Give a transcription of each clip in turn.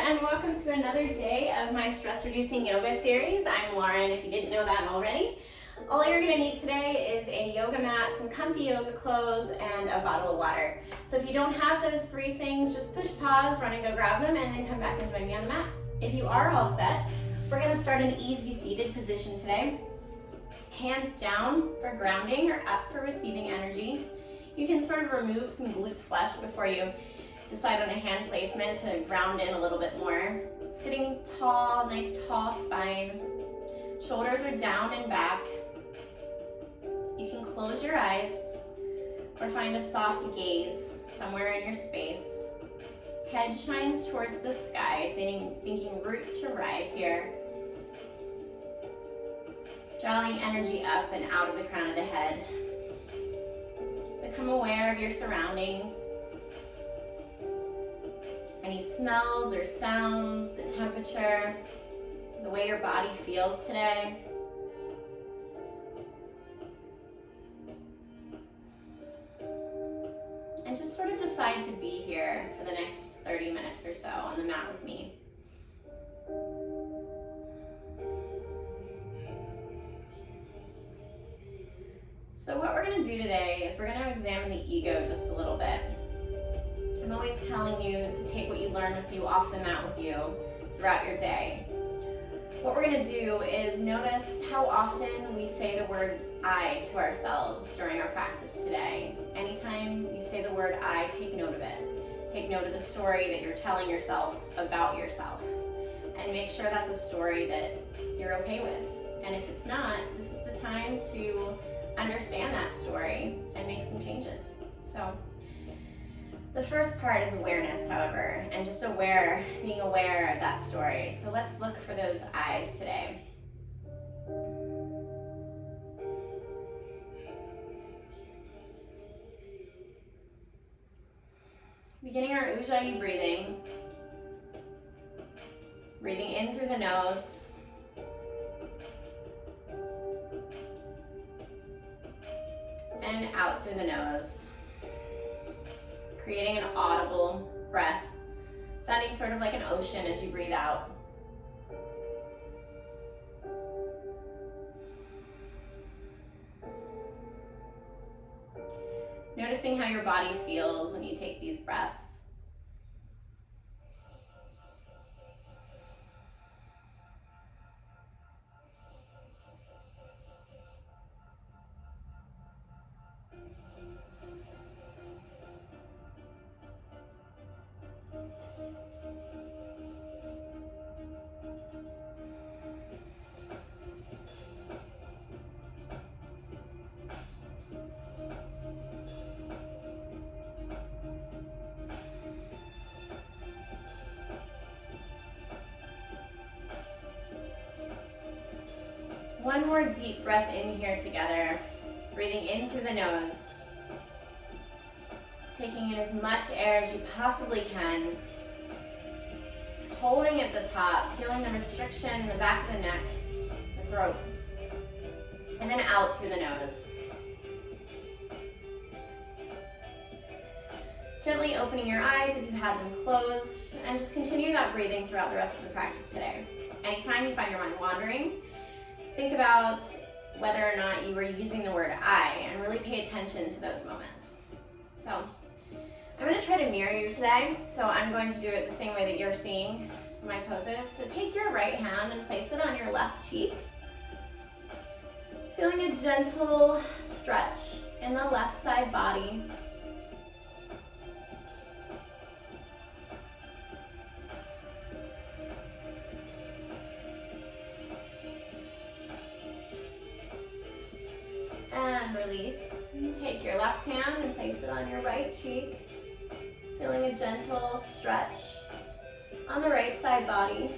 and welcome to another day of my stress reducing yoga series. I'm Lauren, if you didn't know that already. All you're gonna need today is a yoga mat, some comfy yoga clothes, and a bottle of water. So if you don't have those three things, just push pause, run and go grab them, and then come back and join me on the mat. If you are all set, we're gonna start an easy seated position today. Hands down for grounding or up for receiving energy. You can sort of remove some glute flesh before you decide on a hand placement to ground in a little bit more. Sitting tall, nice tall spine. Shoulders are down and back. You can close your eyes or find a soft gaze somewhere in your space. Head shines towards the sky, thinking root to rise here. Drawing energy up and out of the crown of the head. Become aware of your surroundings. Any smells or sounds, the temperature, the way your body feels today. And just sort of decide to be here for the next 30 minutes or so on the mat with me. So what we're going to do today is we're going to examine the ego just a little bit. I'm always telling you to take what you learn with you off the mat with you throughout your day. What we're going to do is notice how often we say the word I to ourselves during our practice today. Anytime you say the word I, take note of it. Take note of the story that you're telling yourself about yourself. And make sure that's a story that you're okay with. And if it's not, this is the time to understand that story and make some changes. So the first part is awareness, however, and just being aware of that story. So let's look for those eyes today. Beginning our Ujjayi breathing. Breathing in through the nose. And out through the nose. Creating an audible breath, sounding sort of like an ocean as you breathe out. Noticing how your body feels when you take these breaths. One more deep breath in here together, breathing in through the nose, taking in as much air as you possibly can, holding at the top, feeling the restriction in the back of the neck, the throat, and then out through the nose. Gently opening your eyes if you have them closed, and just continue that breathing throughout the rest of the practice today. Anytime you find your mind wandering, think about whether or not you were using the word I and really pay attention to those moments. So I'm going to try to mirror you today. So I'm going to do it the same way that you're seeing my poses. So take your right hand and place it on your left cheek. Feeling a gentle stretch in the left side body. And release. Take your left hand and place it on your right cheek. Feeling a gentle stretch on the right side body.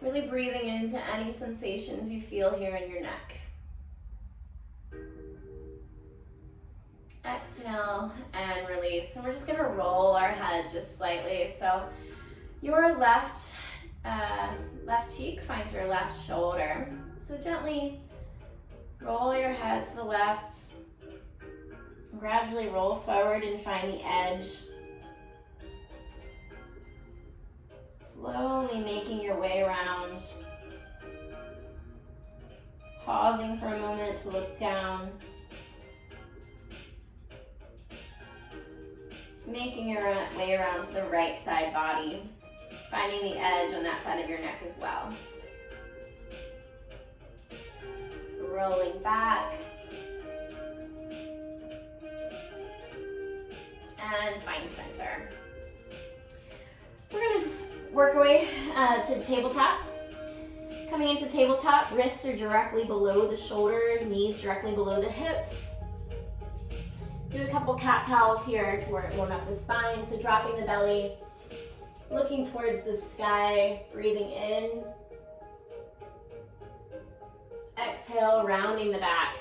Really breathing into any sensations you feel here in your neck. Exhale and release. And we're just gonna roll our head just slightly. So your left cheek finds your left shoulder. So gently Roll your head to the left. Gradually roll forward and find the edge. Slowly making your way around. Pausing for a moment to look down. Making your way around to the right side body. Finding the edge on that side of your neck as well. Rolling back. And find center. We're gonna just work our way to tabletop. Coming into tabletop, wrists are directly below the shoulders, knees directly below the hips. Do a couple cat-cows here to warm up the spine. So dropping the belly, looking towards the sky, breathing in. Exhale, rounding the back,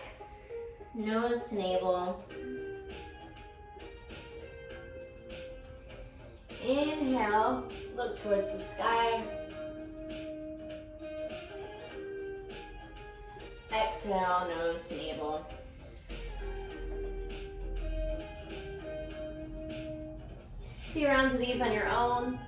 nose to navel. Inhale, look towards the sky. Exhale, nose to navel. A few rounds of these on your own.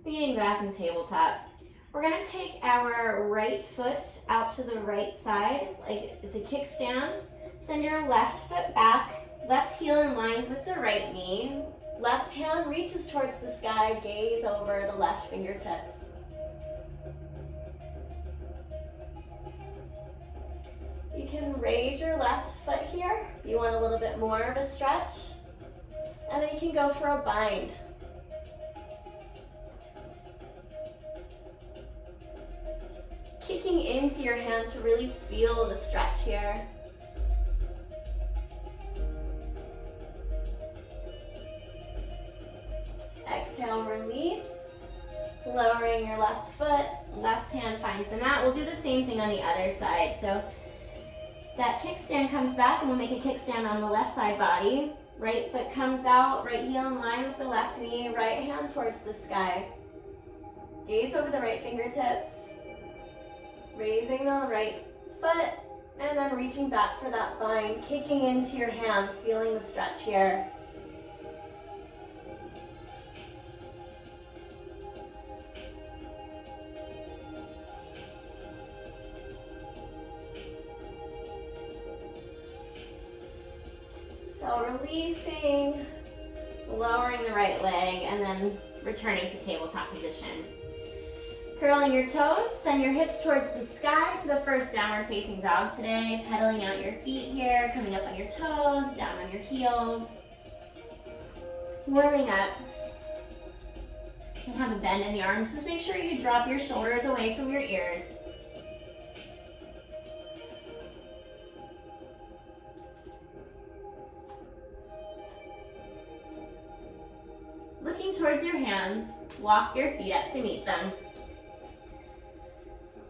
Beginning back in tabletop. We're gonna take our right foot out to the right side, like it's a kickstand. Send your left foot back, left heel in lines with the right knee. Left hand reaches towards the sky, gaze over the left fingertips. You can raise your left foot here if you want a little bit more of a stretch. And then you can go for a bind. Kicking into your hand to really feel the stretch here. Exhale, release. Lowering your left foot, left hand finds the mat. We'll do the same thing on the other side. So that kickstand comes back and we'll make a kickstand on the left side body. Right foot comes out, right heel in line with the left knee, right hand towards the sky. Gaze over the right fingertips. Raising the right foot and then reaching back for that bind, kicking into your hand, feeling the stretch here. So releasing, lowering the right leg and then returning to tabletop position. Curling your toes, send your hips towards the sky for the first downward facing dog today. Pedaling out your feet here, coming up on your toes, down on your heels. Warming up. You have a bend in the arms. Just make sure you drop your shoulders away from your ears. Looking towards your hands, walk your feet up to meet them.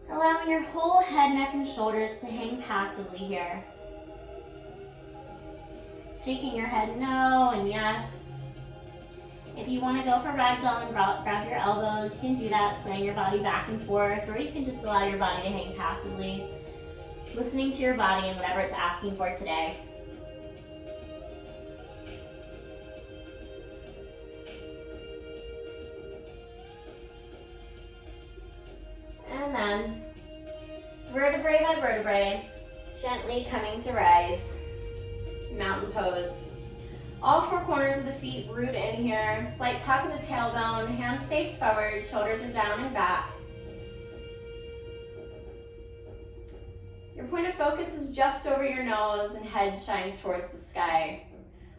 Allowing your whole head, neck, and shoulders to hang passively here. Shaking your head no and yes. If you want to go for ragdoll and grab your elbows, you can do that, swaying your body back and forth, or you can just allow your body to hang passively, listening to your body and whatever it's asking for today. And then, vertebrae by vertebrae, gently coming to rise, mountain pose. All four corners of the feet root in here, slight tuck of the tailbone, hands face forward, shoulders are down and back. Your point of focus is just over your nose and head shines towards the sky.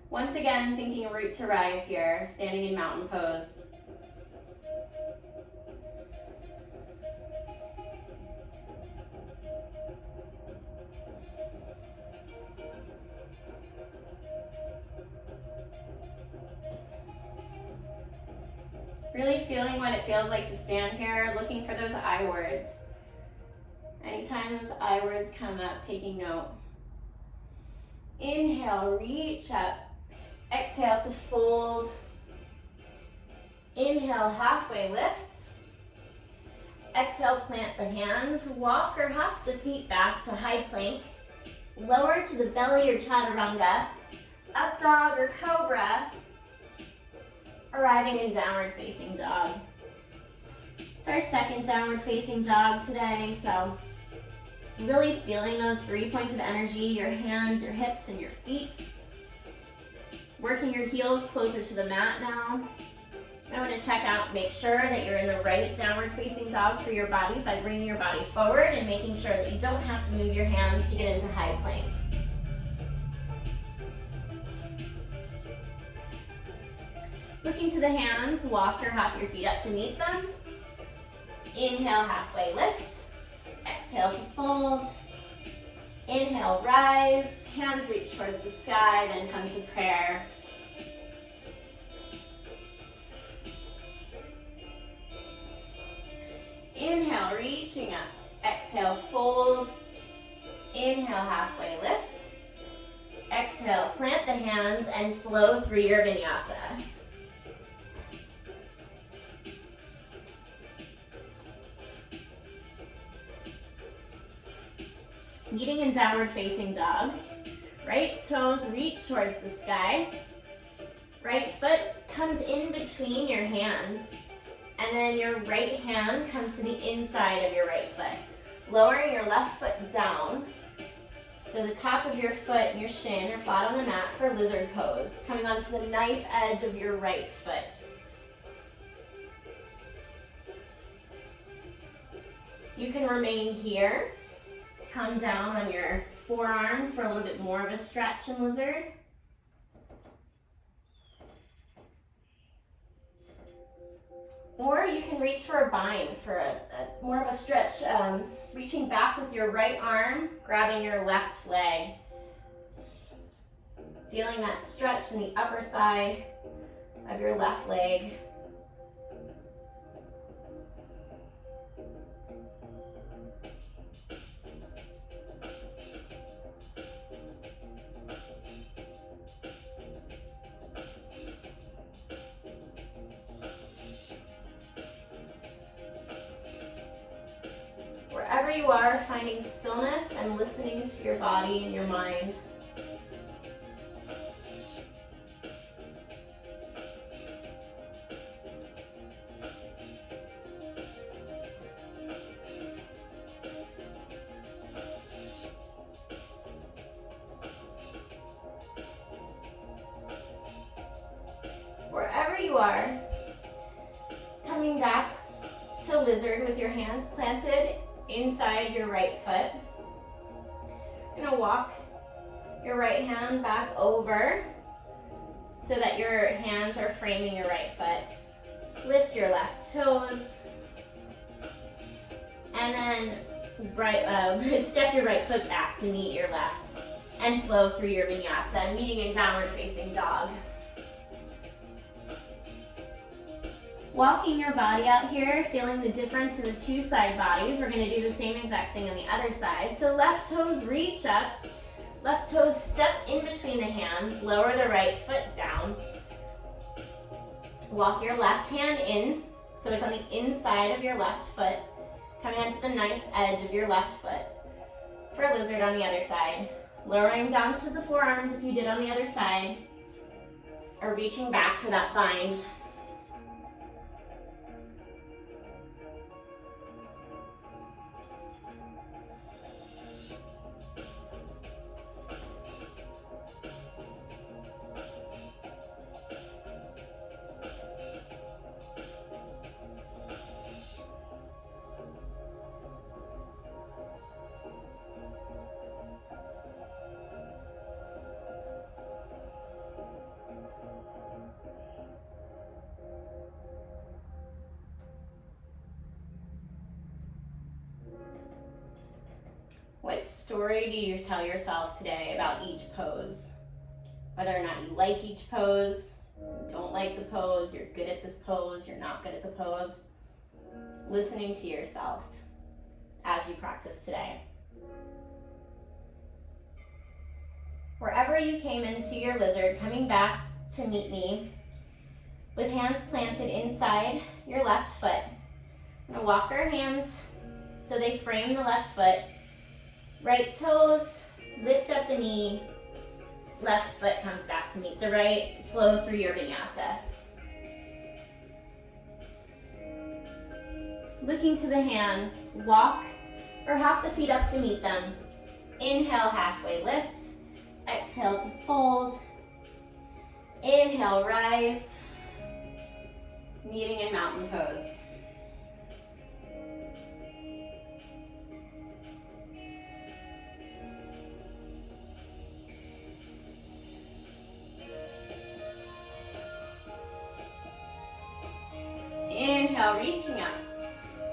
Once again, thinking a root to rise here, standing in mountain pose. Really feeling what it feels like to stand here, looking for those I words. anytime those I words come up, taking note. Inhale, reach up. Exhale to fold. Inhale, halfway lift. Exhale, plant the hands. Walk or hop the feet back to high plank. Lower to the belly or chaturanga. Up dog or cobra. Arriving in downward facing dog. It's our second downward facing dog today, so really feeling those 3 points of energy, your hands, your hips, and your feet. Working your heels closer to the mat now. I want to check out, make sure that you're in the right downward facing dog for your body by bringing your body forward and making sure that you don't have to move your hands to get into high plank. Looking to the hands, walk or hop your feet up to meet them. Inhale, halfway lift. Exhale to fold. Inhale, rise. Hands reach towards the sky, then come to prayer. Inhale, reaching up. Exhale, fold. Inhale, halfway lift. Exhale, plant the hands and flow through your vinyasa. Meeting in downward facing dog. Right toes reach towards the sky. Right foot comes in between your hands. And then your right hand comes to the inside of your right foot. Lowering your left foot down. So the top of your foot and your shin are flat on the mat for lizard pose. Coming onto the knife edge of your right foot. You can remain here. Come down on your forearms for a little bit more of a stretch in lizard. Or you can reach for a bind for a more of a stretch, reaching back with your right arm, grabbing your left leg. Feeling that stretch in the upper thigh of your left leg. Wherever you are, finding stillness and listening to your body and your mind. Wherever you are, coming back to lizard with your hands planted inside your right foot. You're gonna walk your right hand back over so that your hands are framing your right foot. Lift your left toes. And then step your right foot back to meet your left and flow through your vinyasa, meeting in downward facing dog. Walking your body out here, feeling the difference in the two side bodies. We're gonna do the same exact thing on the other side. So left toes reach up, left toes step in between the hands, lower the right foot down. Walk your left hand in, so it's on the inside of your left foot, coming onto the knife's edge of your left foot. For lizard on the other side. Lowering down to the forearms if you did on the other side, or reaching back for that bind. What story do you tell yourself today about each pose? Whether or not you like each pose, you don't like the pose, you're good at this pose, you're not good at the pose. Listening to yourself. as you practice today. Wherever you came into your lizard, coming back to meet me with hands planted inside your left foot. I'm going to walk our hands so they frame the left foot. Right toes, lift up the knee, left foot comes back to meet the right, flow through your vinyasa. Looking to the hands, walk or half the feet up to meet them. Inhale, halfway lift. Exhale to fold. Inhale, rise. Meeting in mountain pose. Inhale, reaching up.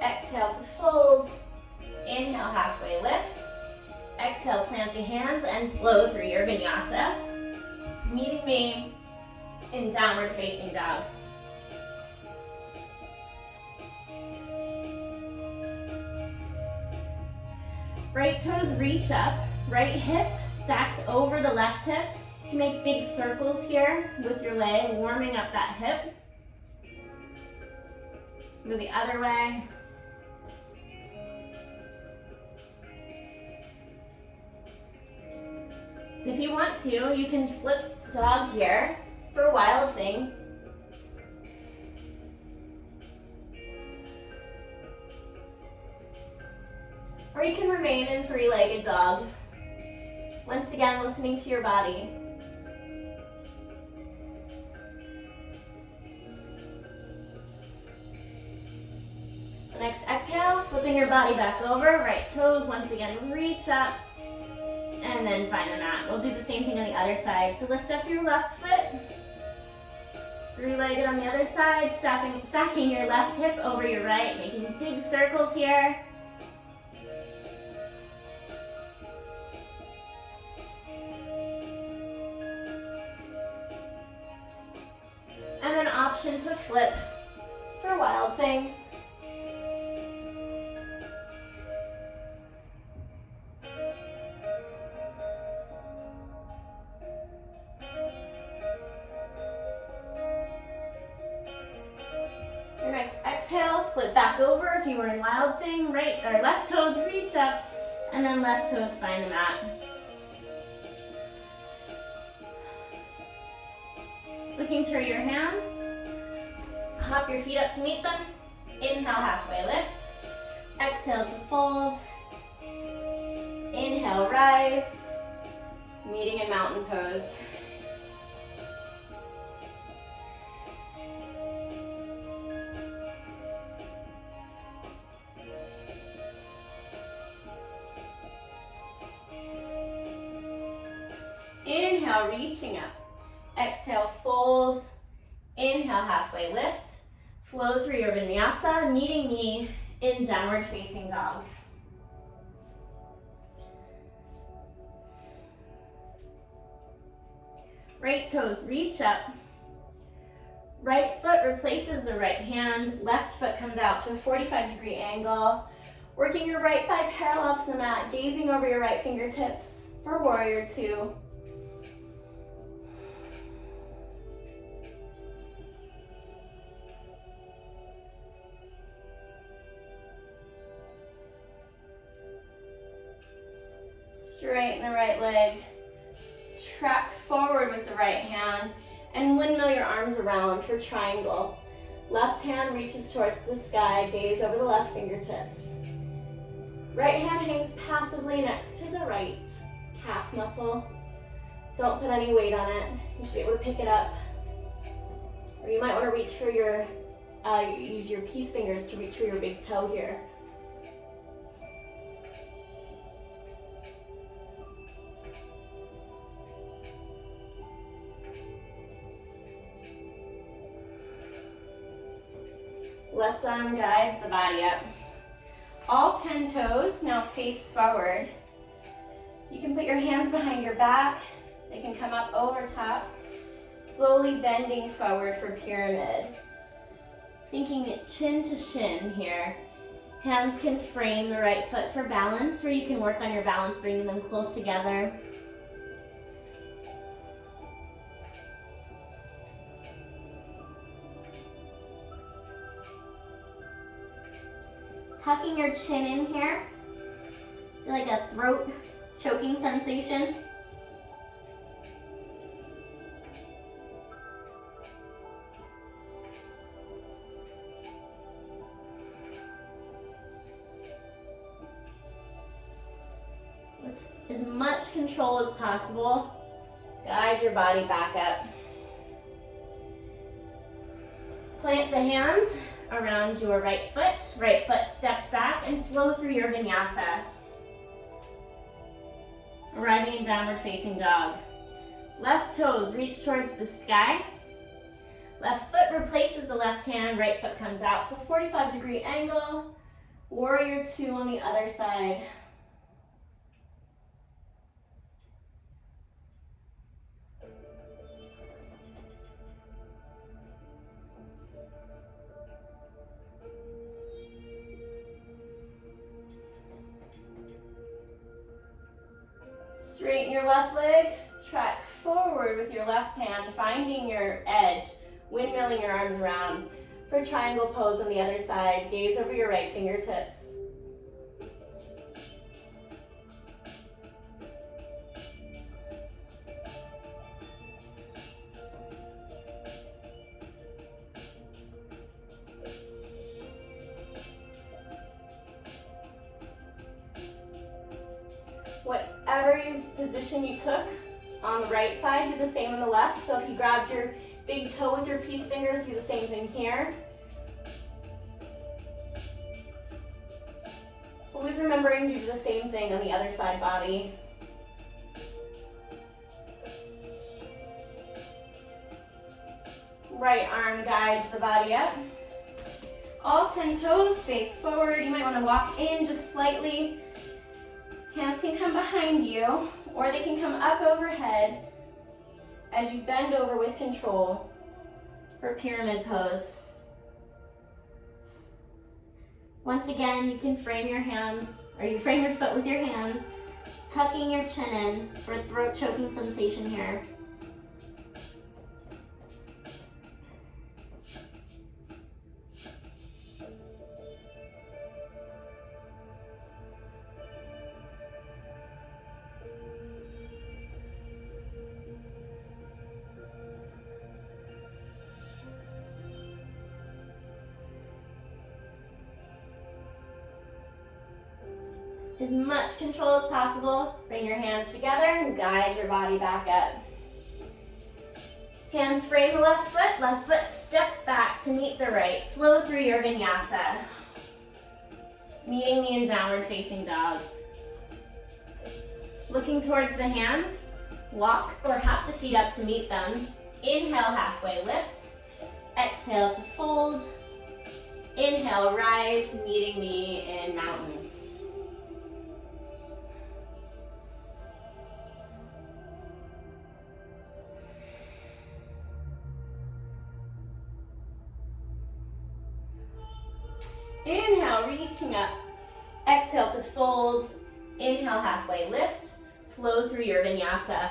Exhale to fold. Inhale, halfway lift. Exhale, plant the hands and flow through your vinyasa. Meeting me in downward facing dog. Right toes reach up. Right hip stacks over the left hip. You can make big circles here with your leg, warming up that hip. Go the other way. And if you want to, you can flip dog here for Wild Thing. Or you can remain in three-legged dog. Once again, listening to your body. The next exhale, flipping your body back over, right toes once again reach up, and then find the mat. We'll do the same thing on the other side. So lift up your left foot, three-legged on the other side, stacking your left hip over your right, making big circles here. And then option to flip for Wild Thing. Your next exhale, flip back over if you were in Wild Thing. Right or left toes reach up, and then left toes find the mat. Looking to your hands, hop your feet up to meet them. Inhale, halfway lift. Exhale to fold. Inhale, rise. Meeting in mountain pose. Inhale, reaching up. Exhale, fold. Inhale, halfway lift. Flow through your vinyasa, meeting me in downward facing dog. Right toes reach up. Right foot replaces the right hand. Left foot comes out to a 45-degree angle. Working your right thigh parallel to the mat, gazing over your right fingertips for Warrior Two. Straighten the right leg, track forward with the right hand, and windmill your arms around for triangle. Left hand reaches towards the sky, gaze over the left fingertips. Right hand hangs passively next to the right calf muscle. Don't put any weight on it. You should be able to pick it up. Or you might want to reach for your, use your peace fingers to reach for your big toe here. Left arm guides the body up. All 10 toes now face forward. You can put your hands behind your back. They can come up over top. Slowly bending forward for pyramid. Thinking chin to shin here. Hands can frame the right foot for balance, or you can work on your balance, bringing them close together. Tucking your chin in here, like a throat choking sensation. With as much control as possible, guide your body back up. Plant the hands around your right foot steps back and flow through your vinyasa. Arriving in downward facing dog. Left toes reach towards the sky. Left foot replaces the left hand, right foot comes out to a 45-degree angle. Warrior two on the other side. Straighten your left leg, track forward with your left hand, finding your edge, windmilling your arms around for triangle pose on the other side. Gaze over your right fingertips. Whatever position you took on the right side, do the same on the left. So if you grabbed your big toe with your peace fingers, do the same thing here. Always remembering to do the same thing on the other side body. Right arm guides the body up. All 10 toes face forward. You might want to walk in just slightly. Hands can come behind you, or they can come up overhead as you bend over with control for pyramid pose. Once again, you can frame your hands, or you frame your foot with your hands, tucking your chin in for a throat choking sensation here. As much control as possible, bring your hands together and guide your body back up. Hands frame the left foot steps back to meet the right. Flow through your vinyasa. Meeting me in downward facing dog. Looking towards the hands, walk or hop the feet up to meet them. Inhale, halfway lift. Exhale to fold. Inhale, rise, meeting me in mountain. Inhale, reaching up. Exhale to fold. Inhale, halfway lift. Flow through your vinyasa.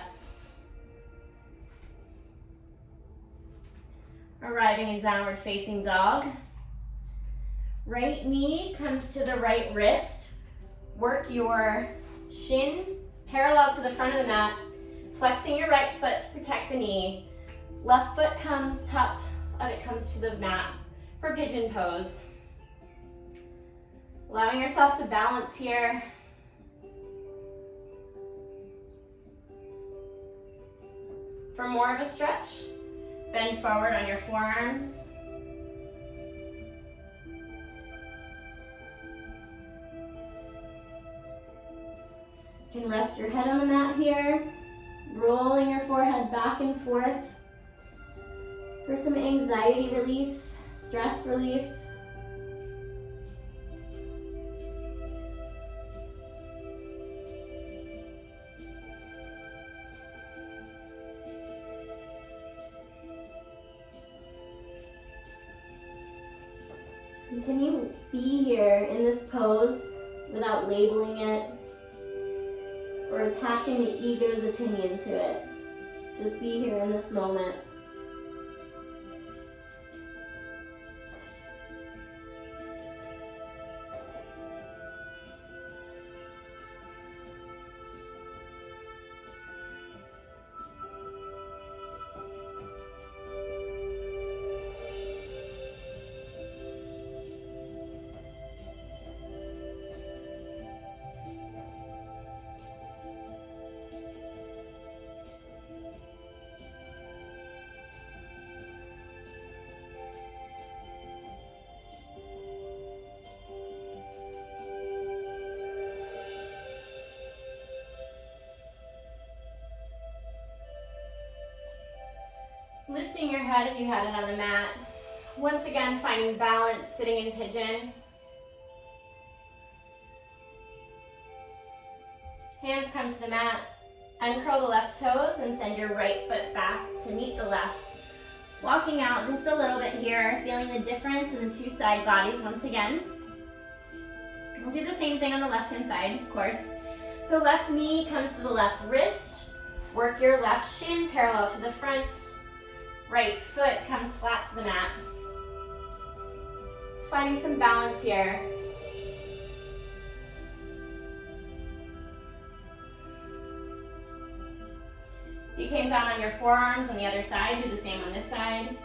Arriving in downward facing dog. Right knee comes to the right wrist. Work your shin parallel to the front of the mat. Flexing your right foot to protect the knee. Left foot comes, top of it comes to the mat for pigeon pose. Allowing yourself to balance here. For more of a stretch, bend forward on your forearms. You can rest your head on the mat here, rolling your forehead back and forth for some anxiety relief, stress relief. Can you be here in this pose without labeling it or attaching the ego's opinion to it? Just be here in this moment. Lifting your head if you had it on the mat. Once again, finding balance sitting in pigeon. Hands come to the mat. Uncurl the left toes and send your right foot back to meet the left. Walking out just a little bit here, feeling the difference in the two side bodies once again. We'll do the same thing on the left-hand side, of course. So left knee comes to the left wrist. Work your left shin parallel to the front. Right foot comes flat to the mat. Finding some balance here. You came down on your forearms on the other side, do the same on this side.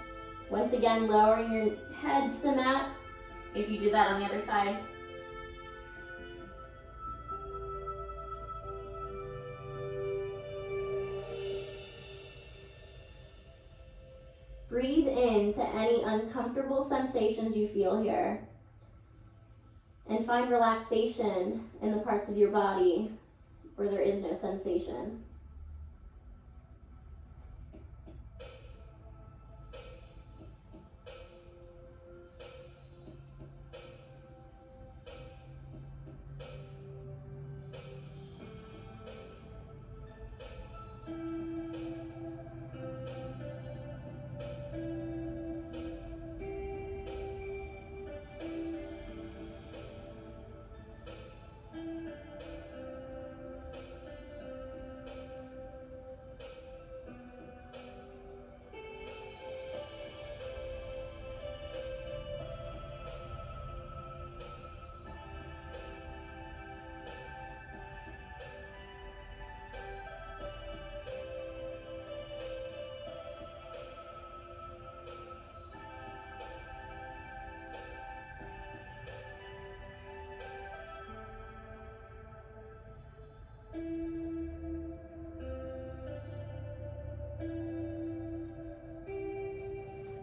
Once again, lowering your head to the mat if you do that on the other side. Breathe into any uncomfortable sensations you feel here. And find relaxation in the parts of your body where there is no sensation.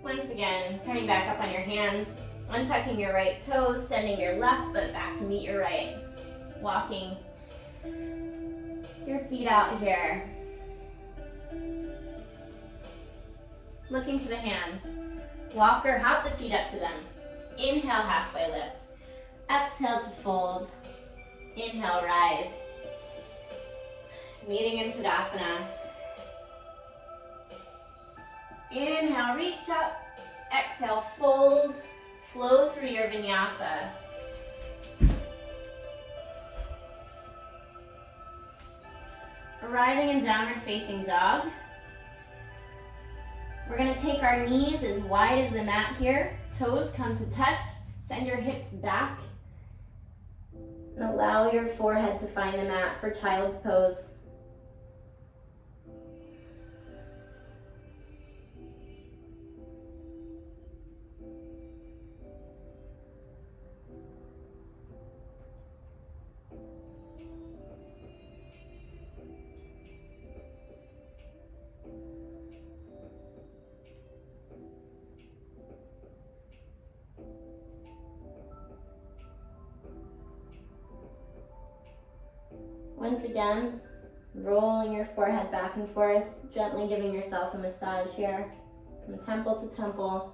Once again, coming back up on your hands, untucking your right toes, sending your left foot back to meet your right. Walking your feet out here. Looking to the hands. Walk or hop the feet up to them. Inhale, halfway lift. Exhale to fold. Inhale, rise. Meeting in Tadasana. Inhale, reach up. Exhale, folds. Flow through your vinyasa. Arriving in downward facing dog. We're going to take our knees as wide as the mat here. Toes come to touch. Send your hips back. And allow your forehead to find the mat for child's pose. Once again, rolling your forehead back and forth, gently giving yourself a massage here, from temple to temple.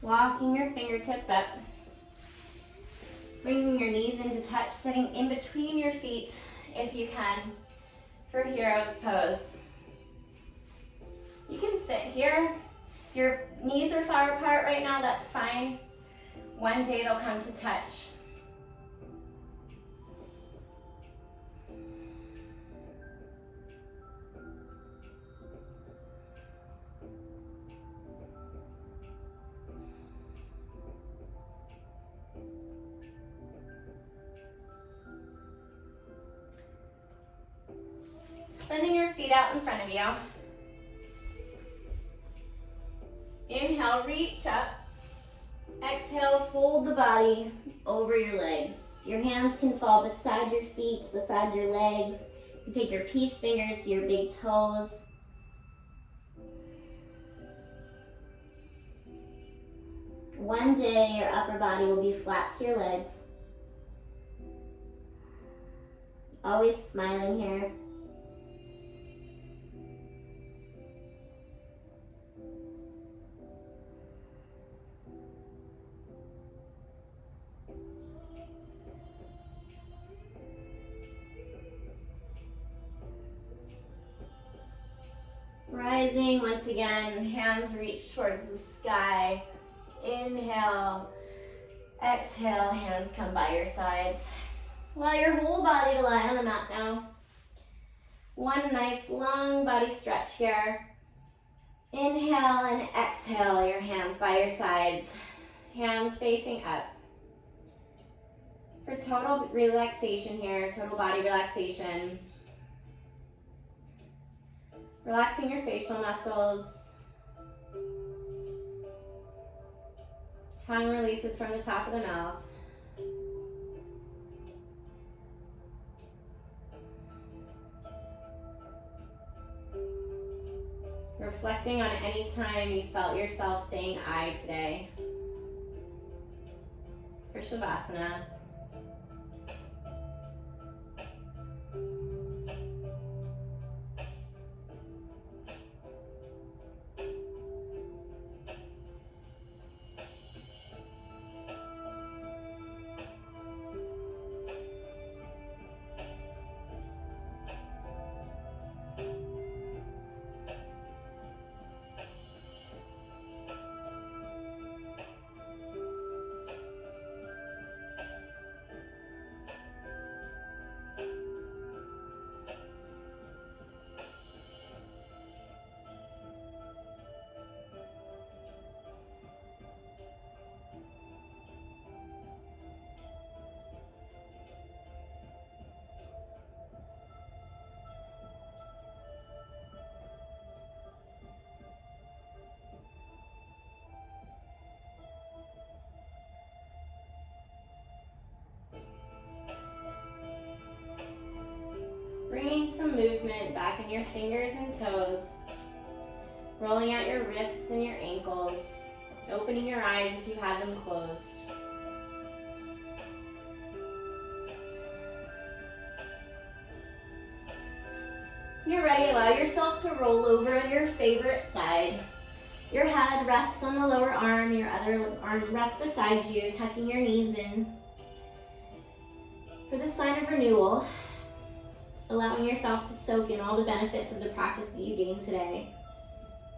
Walking your fingertips up, bringing your knees into touch, sitting in between your feet if you can for hero's pose. You can sit here. If your knees are far apart right now, that's fine. One day they'll come to touch. Sending your feet out in front of you. Inhale, reach up. Exhale, fold the body over your legs. Your hands can fall beside your feet, beside your legs. You take your peace fingers to your big toes. One day, your upper body will be flat to your legs. Always smiling here. Rising once again, hands reach towards the sky. Inhale, exhale, hands come by your sides. Allow your whole body to lie on the mat now. One nice long body stretch here. Inhale and exhale, your hands by your sides. Hands facing up. For total relaxation here, total body relaxation. Relaxing your facial muscles. Tongue releases from the top of the mouth. Reflecting on any time you felt yourself saying I today. For Shavasana. Bringing some movement back in your fingers and toes. Rolling out your wrists and your ankles. Opening your eyes if you have them closed. When you're ready, allow yourself to roll over on your favorite side. Your head rests on the lower arm, your other arm rests beside you, tucking your knees in. For this sign of renewal, allowing yourself to soak in all the benefits of the practice that you gained today.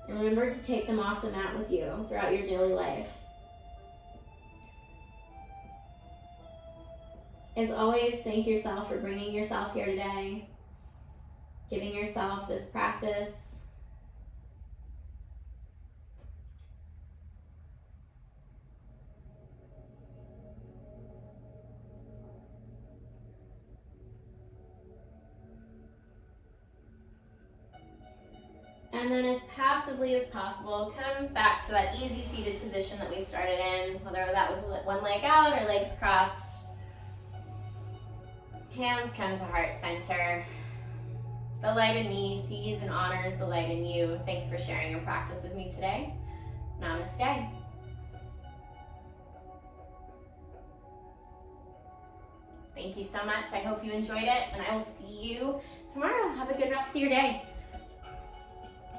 And remember to take them off the mat with you throughout your daily life. As always, thank yourself for bringing yourself here today, giving yourself this practice. And then as passively as possible, come back to that easy seated position that we started in, whether that was one leg out or legs crossed. Hands come to heart center. The light in me sees and honors the light in you. Thanks for sharing your practice with me today. Namaste. Thank you so much. I hope you enjoyed it, and I will see you tomorrow. Have a good rest of your day.